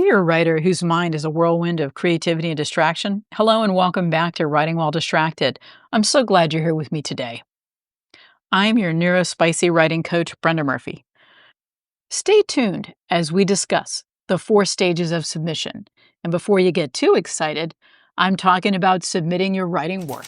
you're a writer whose mind is a whirlwind of creativity and distraction, hello and welcome back to Writing While Distracted. I'm so glad you're here with me today. I'm your Neuro Spicy writing coach, Brenda Murphy. Stay tuned as we discuss the 4 stages of submission. And before you get too excited, I'm talking about submitting your writing work.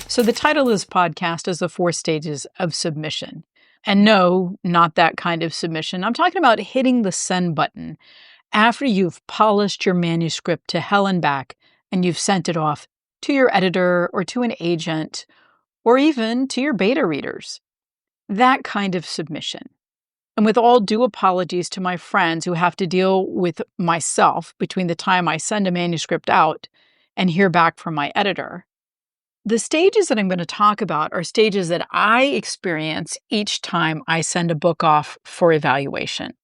So the title of this podcast is The 4 Stages of Submission. And no, not that kind of submission. I'm talking about hitting the send button after you've polished your manuscript to hell and back and you've sent it off to your editor or to an agent or even to your beta readers. That kind of submission. And with all due apologies to my friends who have to deal with myself between the time I send a manuscript out and hear back from my editor, the stages that I'm going to talk about are stages that I experience each time I send a book off for evaluation.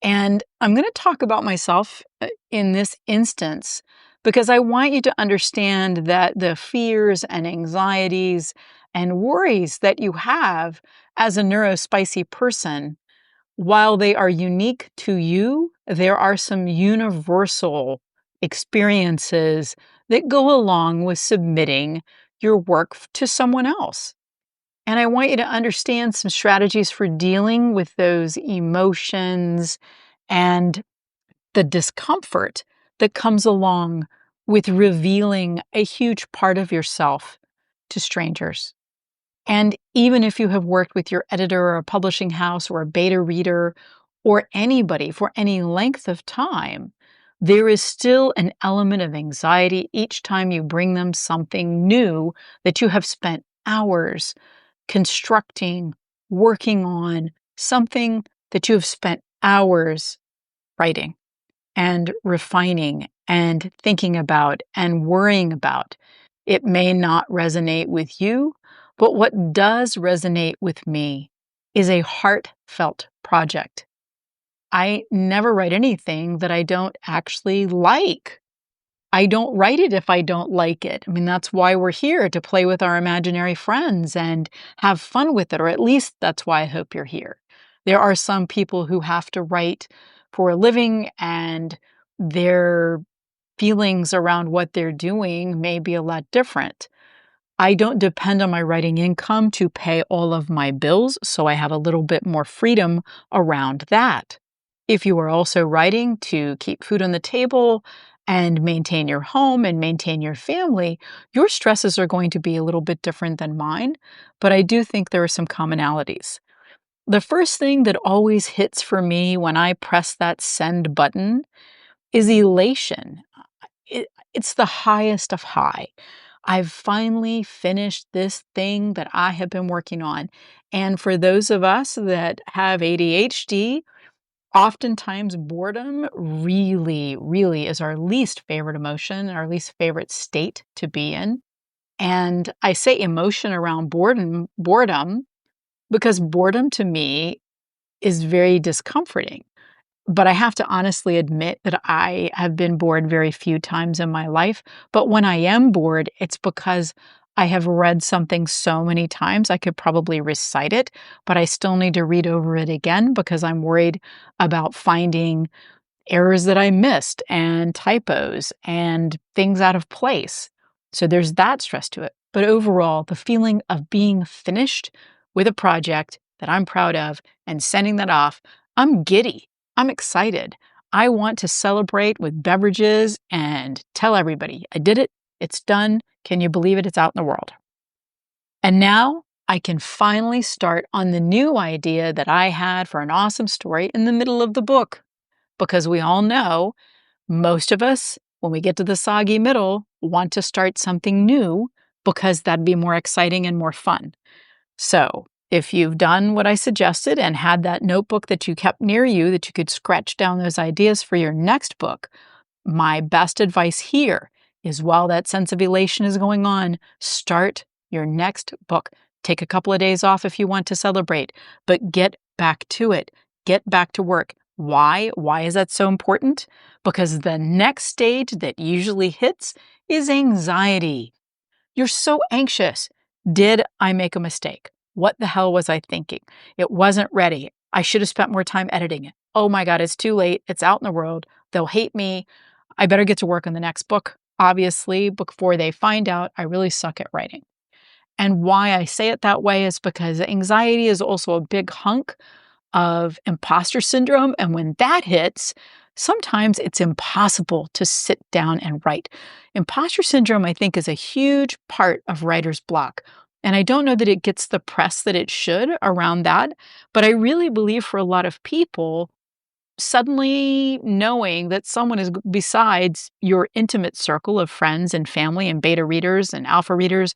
And I'm going to talk about myself in this instance because I want you to understand that the fears and anxieties and worries that you have as a neurospicy person, while they are unique to you, there are some universal experiences that go along with submitting your work to someone else. And I want you to understand some strategies for dealing with those emotions and the discomfort that comes along with revealing a huge part of yourself to strangers. And even if you have worked with your editor or a publishing house or a beta reader or anybody for any length of time, there is still an element of anxiety each time you bring them something new that you have spent hours constructing, working on, something that you have spent hours writing and refining and thinking about and worrying about. It may not resonate with you, but what does resonate with me is a heartfelt project. I never write anything that I don't actually like. I don't write it if I don't like it. I mean, that's why we're here, to play with our imaginary friends and have fun with it, or at least that's why I hope you're here. There are some people who have to write for a living and their feelings around what they're doing may be a lot different. I don't depend on my writing income to pay all of my bills, so I have a little bit more freedom around that. If you are also writing to keep food on the table and maintain your home and maintain your family, your stresses are going to be a little bit different than mine, but I do think there are some commonalities. The first thing that always hits for me when I press that send button is elation. It's the highest of high. I've finally finished this thing that I have been working on. And for those of us that have ADHD, oftentimes boredom really, really is our least favorite emotion, our least favorite state to be in. And I say emotion around boredom because boredom to me is very discomforting. But I have to honestly admit that I have been bored very few times in my life. But when I am bored, it's because I have read something so many times, I could probably recite it, but I still need to read over it again because I'm worried about finding errors that I missed and typos and things out of place. So there's that stress to it. But overall, the feeling of being finished with a project that I'm proud of and sending that off, I'm giddy. I'm excited. I want to celebrate with beverages and tell everybody, I did it. It's done. Can you believe it? It's out in the world. And now I can finally start on the new idea that I had for an awesome story in the middle of the book. Because we all know, most of us, when we get to the soggy middle, want to start something new because that'd be more exciting and more fun. So if you've done what I suggested and had that notebook that you kept near you that you could scratch down those ideas for your next book, my best advice here is while that sense of elation is going on, start your next book. Take a couple of days off if you want to celebrate, but get back to it. Get back to work. Why? Why is that so important? Because the next stage that usually hits is anxiety. You're so anxious. Did I make a mistake? What the hell was I thinking? It wasn't ready. I should have spent more time editing it. Oh my God, it's too late. It's out in the world. They'll hate me. I better get to work on the next book, obviously, before they find out I really suck at writing. And why I say it that way is because anxiety is also a big hunk of imposter syndrome. And when that hits, sometimes it's impossible to sit down and write. Imposter syndrome, I think, is a huge part of writer's block. And I don't know that it gets the press that it should around that. But I really believe for a lot of people, suddenly knowing that someone is besides your intimate circle of friends and family and beta readers and alpha readers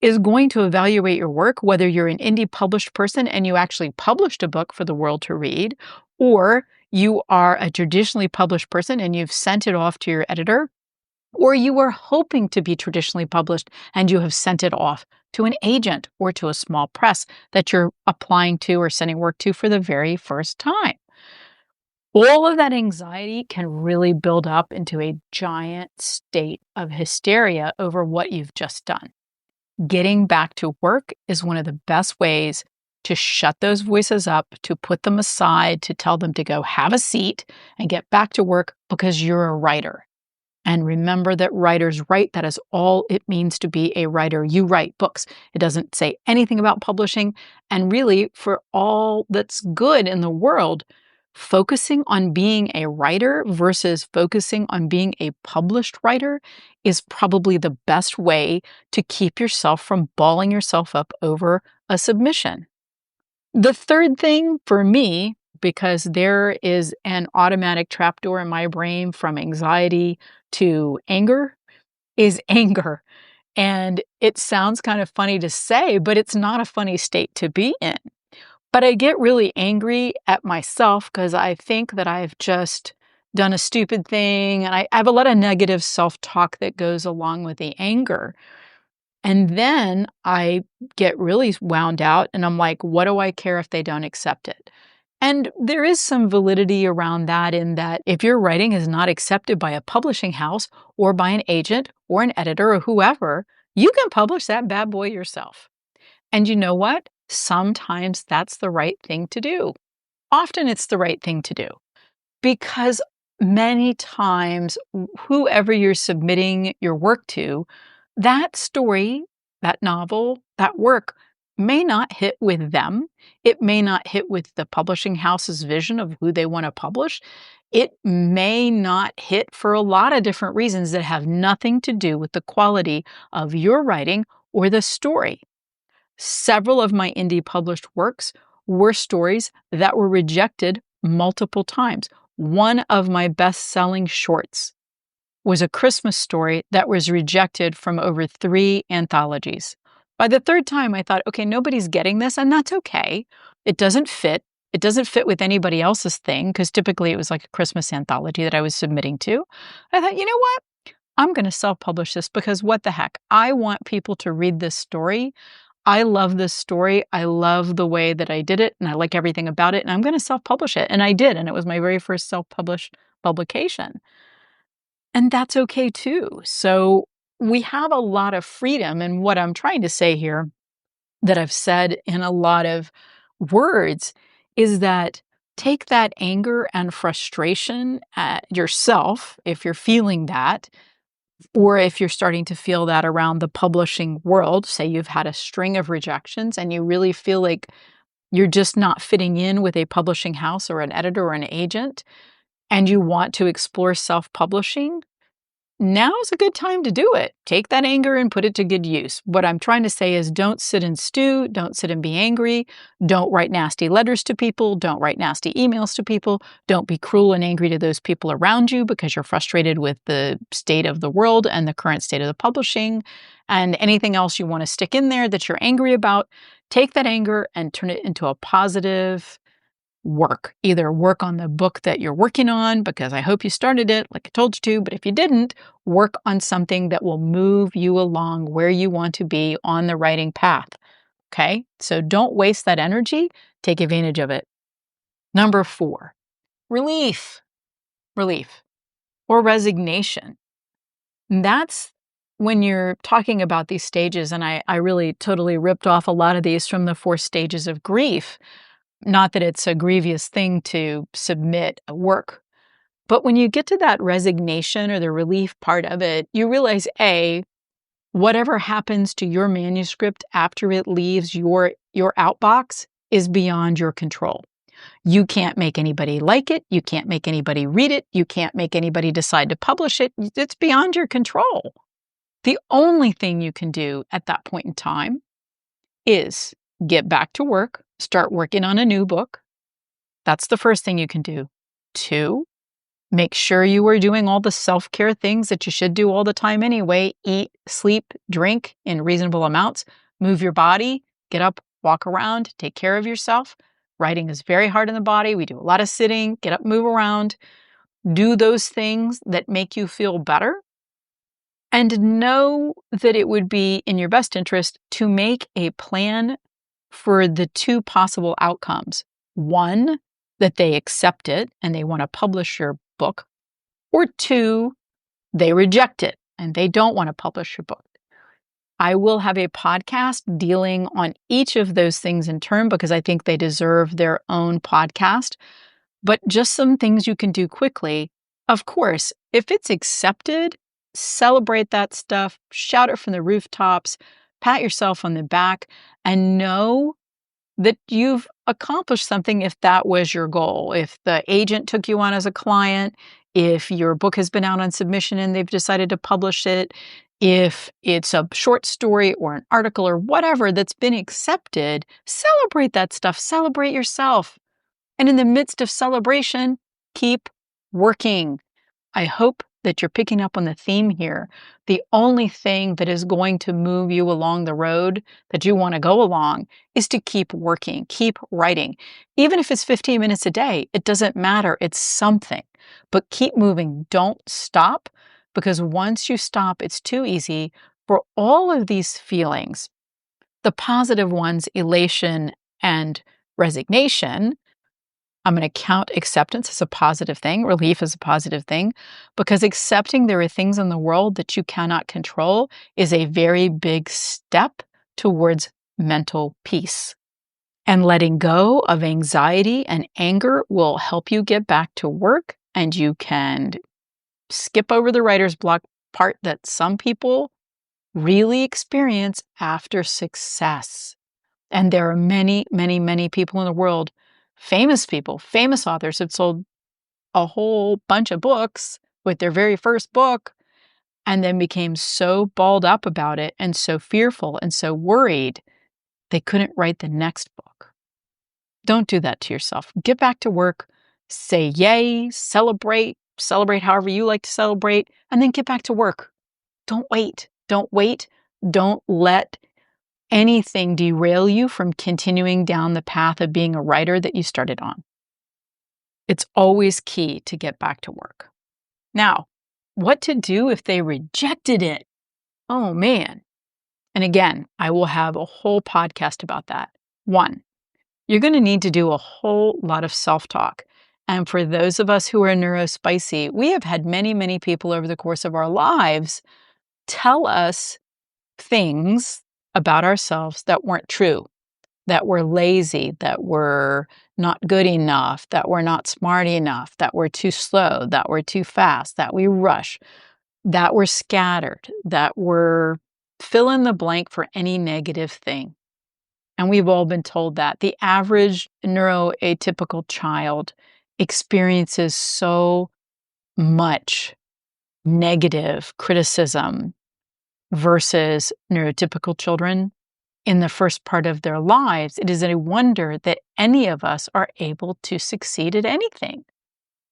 is going to evaluate your work, whether you're an indie published person and you actually published a book for the world to read, or you are a traditionally published person and you've sent it off to your editor, or you are hoping to be traditionally published and you have sent it off to an agent or to a small press that you're applying to or sending work to for the very first time. All of that anxiety can really build up into a giant state of hysteria over what you've just done. Getting back to work is one of the best ways to shut those voices up, to put them aside, to tell them to go have a seat and get back to work because you're a writer. And remember that writers write. That is all it means to be a writer. You write books. It doesn't say anything about publishing. And really, for all that's good in the world, focusing on being a writer versus focusing on being a published writer is probably the best way to keep yourself from balling yourself up over a submission. The third thing for me, because there is an automatic trapdoor in my brain from anxiety to anger, is anger. And it sounds kind of funny to say, but it's not a funny state to be in. But I get really angry at myself because I think that I've just done a stupid thing. And I have a lot of negative self-talk that goes along with the anger. And then I get really wound out and I'm like, what do I care if they don't accept it? And there is some validity around that in that if your writing is not accepted by a publishing house or by an agent or an editor or whoever, you can publish that bad boy yourself. And you know what? Sometimes that's the right thing to do. Often it's the right thing to do because many times, whoever you're submitting your work to, that story, that novel, that work may not hit with them. It may not hit with the publishing house's vision of who they want to publish. It may not hit for a lot of different reasons that have nothing to do with the quality of your writing or the story. Several of my indie published works were stories that were rejected multiple times. One of my best-selling shorts was a Christmas story that was rejected from over 3 anthologies. By the third time, I thought, okay, nobody's getting this, and that's okay. It doesn't fit. It doesn't fit with anybody else's thing, because typically it was like a Christmas anthology that I was submitting to. I thought, you know what? I'm going to self-publish this because what the heck? I want people to read this story. I love this story. I love the way that I did it, and I like everything about it, and I'm going to self-publish it. And I did, and it was my very first self-published publication. And that's okay too. So we have a lot of freedom. And what I'm trying to say here, that I've said in a lot of words, is that take that anger and frustration at yourself, if you're feeling that, or if you're starting to feel that around the publishing world. Say you've had a string of rejections and you really feel like you're just not fitting in with a publishing house or an editor or an agent, and you want to explore self-publishing. Now is a good time to do it. Take that anger and put it to good use. What I'm trying to say is don't sit and stew. Don't sit and be angry. Don't write nasty letters to people. Don't write nasty emails to people. Don't be cruel and angry to those people around you because you're frustrated with the state of the world and the current state of the publishing and anything else you want to stick in there that you're angry about. Take that anger and turn it into a positive work. Either work on the book that you're working on, because I hope you started it like I told you to, but if you didn't, work on something that will move you along where you want to be on the writing path. Okay? So don't waste that energy. Take advantage of it. Number 4, relief or resignation. That's when you're talking about these stages, and I really totally ripped off a lot of these from the 4 stages of grief, not that it's a grievous thing to submit a work, but when you get to that resignation or the relief part of it, you realize, A, whatever happens to your manuscript after it leaves your outbox is beyond your control. You can't make anybody like it. You can't make anybody read it. You can't make anybody decide to publish it. It's beyond your control. The only thing you can do at that point in time is get back to work, start working on a new book. That's the first thing you can do. 2, make sure you are doing all the self-care things that you should do all the time anyway. Eat, sleep, drink in reasonable amounts, move your body, get up, walk around, take care of yourself. Writing is very hard on the body. We do a lot of sitting, get up, move around, do those things that make you feel better. And know that it would be in your best interest to make a plan for the 2 possible outcomes. 1, that they accept it and they want to publish your book, or 2, they reject it and they don't want to publish your book. I will have a podcast dealing on each of those things in turn because I think they deserve their own podcast. But just some things you can do quickly. Of course, if it's accepted, celebrate that stuff, shout it from the rooftops, pat yourself on the back, and know that you've accomplished something if that was your goal. If the agent took you on as a client, if your book has been out on submission and they've decided to publish it, if it's a short story or an article or whatever that's been accepted, celebrate that stuff, celebrate yourself. And in the midst of celebration, keep working. I hope that you're picking up on the theme here. The only thing that is going to move you along the road that you want to go along is to keep working, keep writing. Even if it's 15 minutes a day, it doesn't matter. It's something. But keep moving. Don't stop, because once you stop, it's too easy for all of these feelings, the positive ones, elation and resignation. I'm going to count acceptance as a positive thing, relief as a positive thing, because accepting there are things in the world that you cannot control is a very big step towards mental peace. And letting go of anxiety and anger will help you get back to work, and you can skip over the writer's block part that some people really experience after success. And there are many, many, many people in the world, famous people, famous authors have sold a whole bunch of books with their very first book and then became so balled up about it and so fearful and so worried they couldn't write the next book. Don't do that to yourself. Get back to work, say yay, celebrate however you like to celebrate, and then get back to work. Don't wait. Don't wait. Don't let anything derail you from continuing down the path of being a writer that you started on. It's always key to get back to work. Now, what to do if they rejected it? Oh, man. And again, I will have a whole podcast about that. 1, you're going to need to do a whole lot of self-talk. And for those of us who are Neuro Spicy, we have had many, many people over the course of our lives tell us things about ourselves that weren't true, that we're lazy, that we're not good enough, that we're not smart enough, that we're too slow, that we're too fast, that we rush, that we're scattered, that we're fill in the blank for any negative thing. And we've all been told that. The average neuroatypical child experiences so much negative criticism versus neurotypical children in the first part of their lives. It is a wonder that any of us are able to succeed at anything.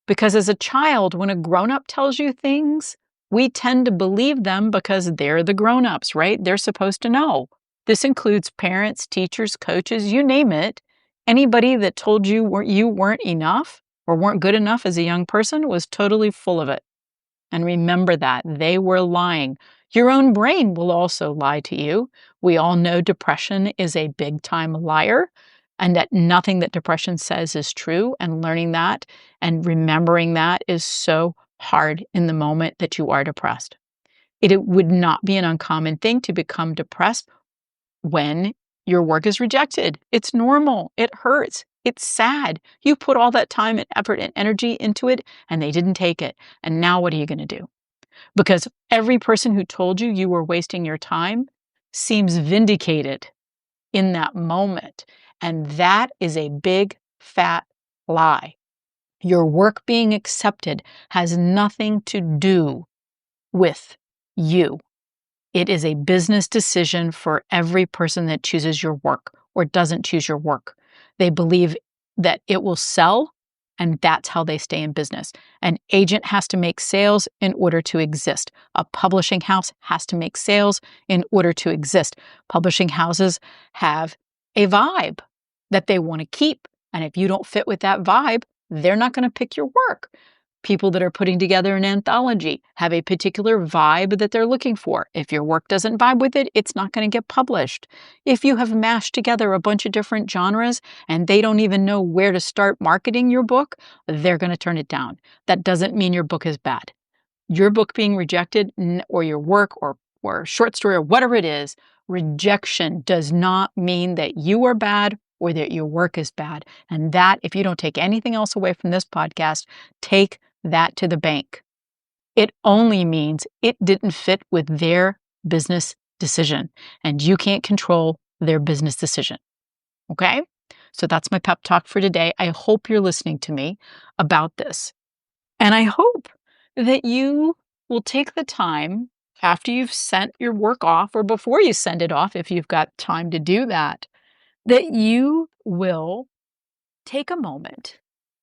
Because as a child, when a grown-up tells you things, we tend to believe them because they're the grown-ups, right? They're supposed to know. This includes parents, teachers, coaches, you name it. Anybody that told you weren't enough or weren't good enough as a young person was totally full of it. And remember that they were lying. Your own brain will also lie to you. We all know depression is a big-time liar, and that nothing that depression says is true. And learning that and remembering that is so hard in the moment that you are depressed. It would not be an uncommon thing to become depressed when your work is rejected. It's normal. It hurts. It's sad. You put all that time and effort and energy into it, and they didn't take it. And now what are you going to do? Because every person who told you you were wasting your time seems vindicated in that moment. And that is a big, fat lie. Your work being accepted has nothing to do with you. It is a business decision for every person that chooses your work or doesn't choose your work. They believe that it will sell, and that's how they stay in business. An agent has to make sales in order to exist. A publishing house has to make sales in order to exist. Publishing houses have a vibe that they want to keep. And if you don't fit with that vibe, they're not going to pick your work. People that are putting together an anthology have a particular vibe that they're looking for. If your work doesn't vibe with it, it's not going to get published. If you have mashed together a bunch of different genres and they don't even know where to start marketing your book, they're going to turn it down. That doesn't mean your book is bad. Your book being rejected, or your work or short story or whatever it is, rejection does not mean that you are bad or that your work is bad. And that, if you don't take anything else away from this podcast, take that to the bank. It only means it didn't fit with their business decision, and you can't control their business decision. Okay? So that's my pep talk for today. I hope you're listening to me about this. And I hope that you will take the time after you've sent your work off, or before you send it off, if you've got time to do that, that you will take a moment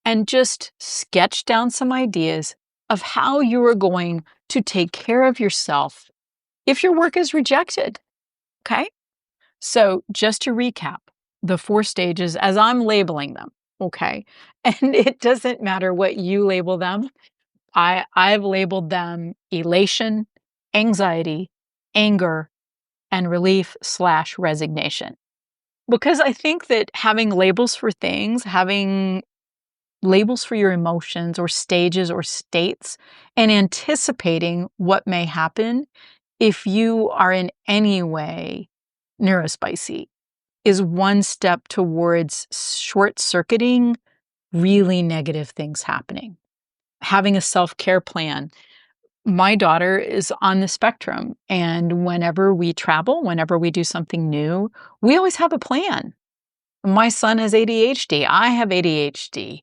and just sketch down some ideas of how you are going to take care of yourself if your work is rejected. Okay? So just to recap, the 4 stages as I'm labeling them, okay? And it doesn't matter what you label them. I've labeled them elation, anxiety, anger, and relief/resignation. Because I think that having labels for things, having labels for your emotions or stages or states, and anticipating what may happen if you are in any way neurospicy is one step towards short-circuiting really negative things happening. Having a self-care plan. My daughter is on the spectrum, and whenever we travel, whenever we do something new, we always have a plan. My son has ADHD. I have ADHD.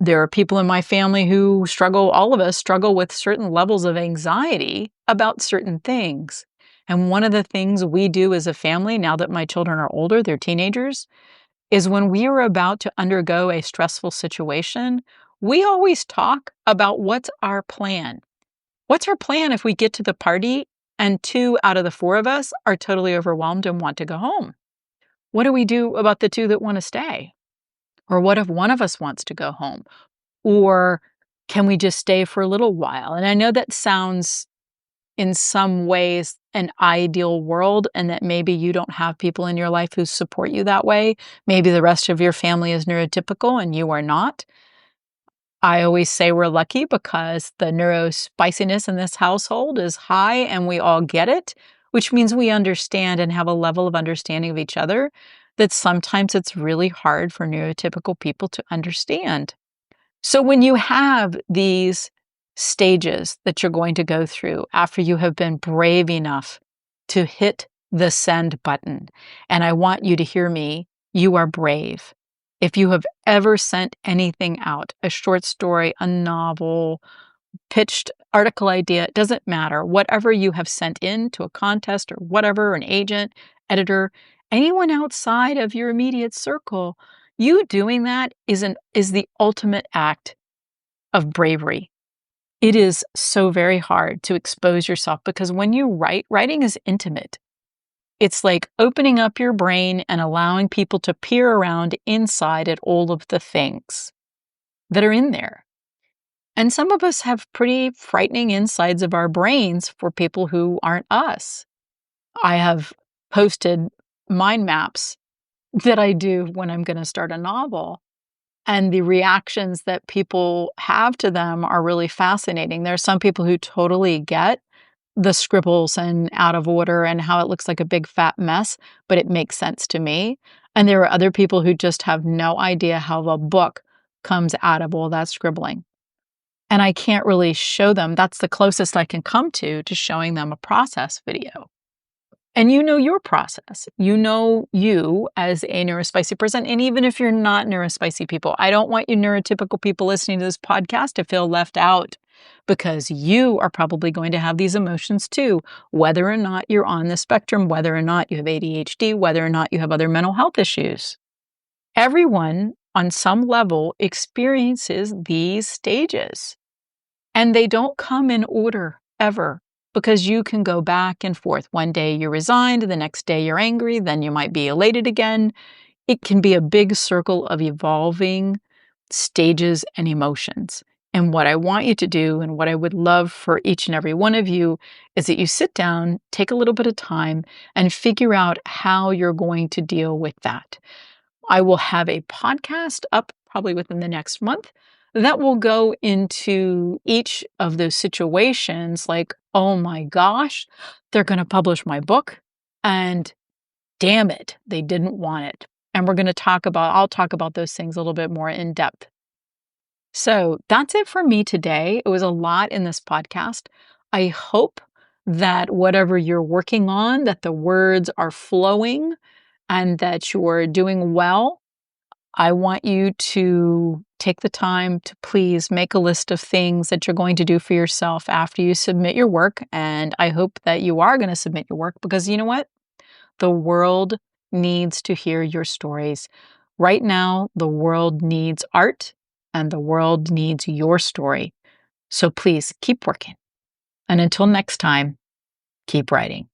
There are people in my family who struggle, all of us struggle with certain levels of anxiety about certain things. And one of the things we do as a family, now that my children are older, they're teenagers, is when we are about to undergo a stressful situation, we always talk about what's our plan. What's our plan if we get to the party and 2 out of the 4 of us are totally overwhelmed and want to go home? What do we do about the 2 that want to stay? Or what if one of us wants to go home? Or can we just stay for a little while? And I know that sounds in some ways an ideal world, and that maybe you don't have people in your life who support you that way. Maybe the rest of your family is neurotypical and you are not. I always say we're lucky because the neuro spiciness in this household is high and we all get it, which means we understand and have a level of understanding of each other that sometimes it's really hard for neurotypical people to understand. So when you have these stages that you're going to go through after you have been brave enough to hit the send button, and I want you to hear me, you are brave. If you have ever sent anything out, a short story, a novel, pitched article idea, it doesn't matter. Whatever you have sent in to a contest or whatever, an agent, editor, anyone outside of your immediate circle, you doing that is the ultimate act of bravery. It is so very hard to expose yourself because when you write, writing is intimate. It's like opening up your brain and allowing people to peer around inside at all of the things that are in there. And some of us have pretty frightening insides of our brains for people who aren't us. I have posted mind maps that I do when I'm going to start a novel. And the reactions that people have to them are really fascinating. There are some people who totally get the scribbles and out of order and how it looks like a big fat mess, but it makes sense to me. And there are other people who just have no idea how a book comes out of all that scribbling. And I can't really show them. That's the closest I can come to showing them a process video. And you know your process. You know you as a neurospicy person. And even if you're not neurospicy people, I don't want you neurotypical people listening to this podcast to feel left out, because you are probably going to have these emotions too, whether or not you're on the spectrum, whether or not you have ADHD, whether or not you have other mental health issues. Everyone on some level experiences these stages, and they don't come in order ever. Because you can go back and forth. One day you're resigned, the next day you're angry, then you might be elated again. It can be a big circle of evolving stages and emotions. And what I want you to do, and what I would love for each and every one of you, is that you sit down, take a little bit of time, and figure out how you're going to deal with that. I will have a podcast up probably within the next month that will go into each of those situations, like, oh my gosh, they're going to publish my book, and damn it, they didn't want it. And I'll talk about those things a little bit more in depth. So that's it for me today. It was a lot in this podcast. I hope that whatever you're working on, that the words are flowing and that you're doing well. I want you to take the time to please make a list of things that you're going to do for yourself after you submit your work. And I hope that you are going to submit your work, because you know what? The world needs to hear your stories. Right now, the world needs art, and the world needs your story. So please keep working. And until next time, keep writing.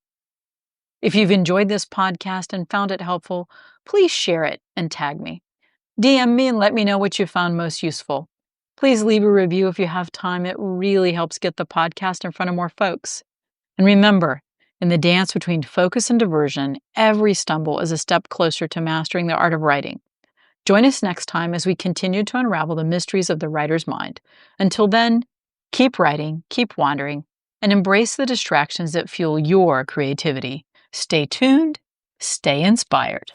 If you've enjoyed this podcast and found it helpful, please share it and tag me. DM me and let me know what you found most useful. Please leave a review if you have time. It really helps get the podcast in front of more folks. And remember, in the dance between focus and diversion, every stumble is a step closer to mastering the art of writing. Join us next time as we continue to unravel the mysteries of the writer's mind. Until then, keep writing, keep wandering, and embrace the distractions that fuel your creativity. Stay tuned, stay inspired.